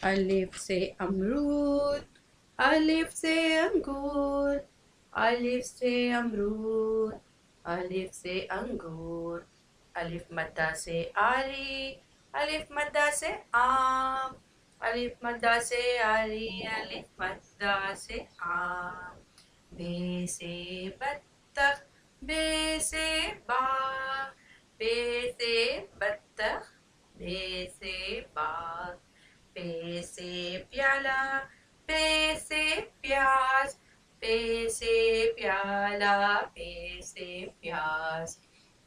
الف سے امرود، الف سے انگور، الف سے امرود، الف سے انگور، الف مدہ سے آری، الف مدہ سے آم، الف مدہ سے آری، الف مدہ سے آم، بے سے بطخ، بے سے باغ، بے سے بطخ، بے سے باغ، پے سے پیالہ، پے سے پیاز، پے سے پیالہ، پے سے پیاز،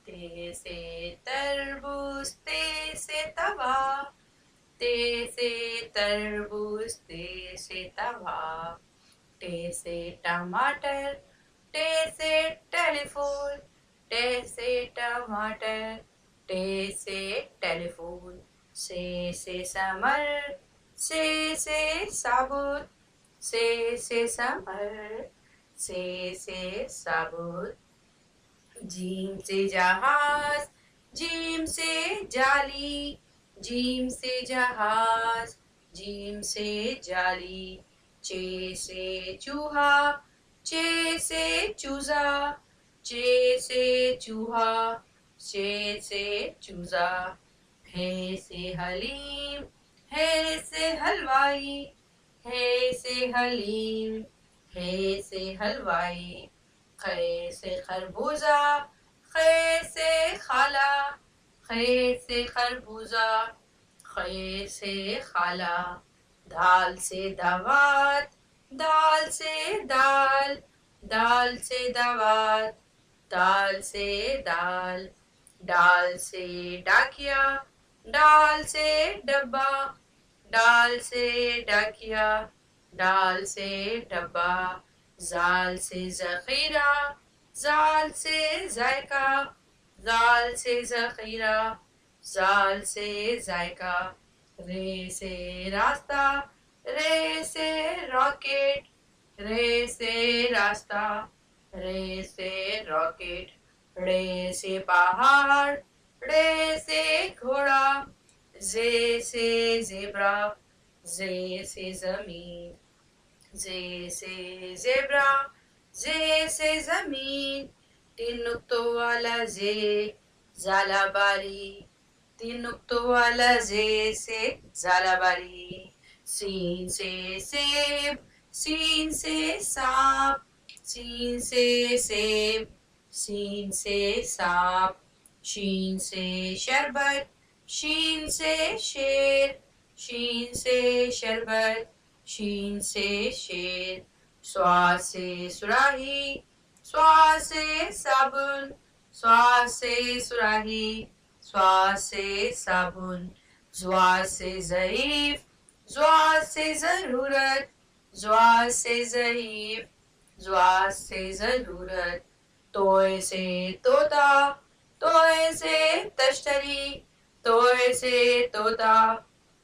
تے سے تربوز، تے سے توا، تے سے تربوز، تے سے توا، ٹے سے ٹماٹر، ٹے سے ٹیلی فون، ٹے سے ٹماٹر، ٹے سے ٹیلی فون، سے سمر، سے ثابت، سے سمر، سے ثابت، جیم سے جہاز، جیم سے جالی، جیم سے جہاز، جیم سے جالی، چے سے چوہا، چے سے چوزا، چے سے چوہا، چے سے چوزا، ہے سے حلیم، ہے سے حلوائی، ہے سے حلیم، ہے سے حلوائی، خے سے خربوزہ، خے سے خالہ، خے سے خربوزہ، خے سے خالہ، دال سے دوات، دال سے دال، دال سے دوات، دال سے دال، ڈال سے ڈاکیا، ڈال سے ڈبہ، ڈال سے ڈاکیا، ڈال سے ڈبہ، زال سے ذخیرہ، زال سے ذائقہ، زال سے ذخیرہ، زال سے ذائقہ، رے سے راستہ، رے سے راکٹ، رے سے راستہ، رے سے راکٹ، ڑے سے پہاڑ، ڑے سے گھوڑا، زے سے زیبرا، زے سے زمین، زے سے زیبرا، زے سے زمین، تین نقطوں والا زے، زالہ باری، تین نقطوں والا زے سے زالہ باری، سین سے سیب، سین سے سانپ، سین سے سیب، سین سے سانپ، شین سے شربت، شین سے شیر، شین سے شربت، شین سے شیر، صاد سے صراحی، صاد سے صابن، صاد سے صراحی، صاد سے صابن، ضاد سے ضعیف، ضاد سے ضرورت، ضاد سے ضعیف، ضاد سے ضرورت، توئے سے طوطا، توئے سے تشتری، توئے سے طوطا،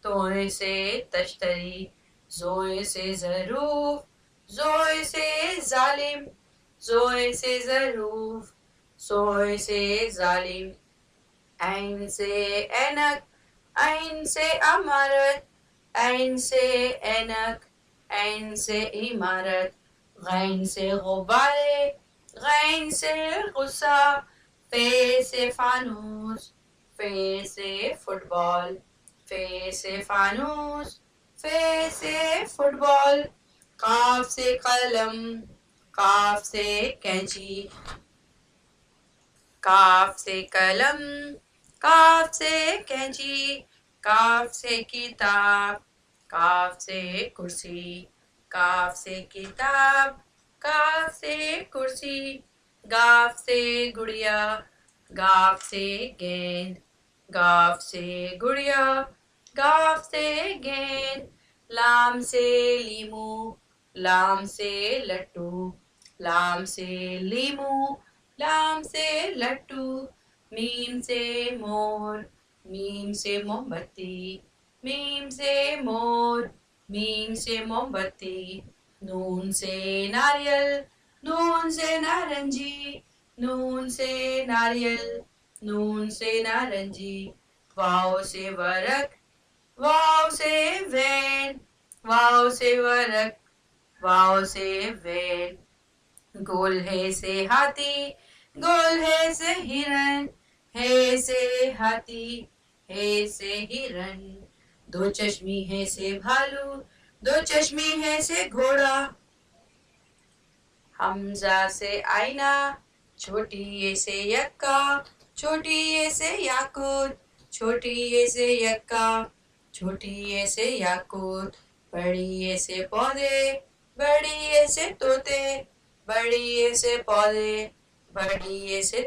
توئے سے تشتری، زوئے سے ظروف، زوئے سے ظالم، زوئے سے ظروف، زوئے سے ظالم، عین سے اینک، عین سے عمارت، عین سے اینک، عین سے عمارت، غین سے غبارے، غین سے غصہ، فے سے فانوس، فے سے فٹ بال، فے سے فانوس، فے سے فٹ بال، قاف سے قلم، قاف سے کینچی، کاف سے قلم، کاف سے کینچی، کاف سے کتاب، کاف سے کرسی، کاف سے کتاب، کاف سے کرسی، گاف سے گڑیا، گاف سے گیند، گاف سے گڑیا، گاف سے گیند، لام سے لیمو، لام سے لٹو، لام سے لیمو، لام سے لٹو، میم سے مور، میم سے موم بتی، میم سے مور، میم سے موم بتی، نون سے ناریل، نون سے نارنجی، نون سے ناریل، نون سے نارنجی، واو سے ورق، واو سے وین، واو سے ورق، واو سے ویل، گول ہے سے ہاتھی، گول ہے سے ہرن، ہے سے ہاتھی، ہے سے ہرن، دو چشمی ہے سے بھالو، دو چشمی ہے سے گھوڑا، حمزہ سے آئینہ، چھوٹی اے سے یکا، چھوٹی اے سے یاقوت، چھوٹی اے سے یکا، چھوٹی اے سے یاقوت، بڑی اے سے پودے، بڑی اے سے طوطے، بڑی اے سے پودے، بڑی اے سے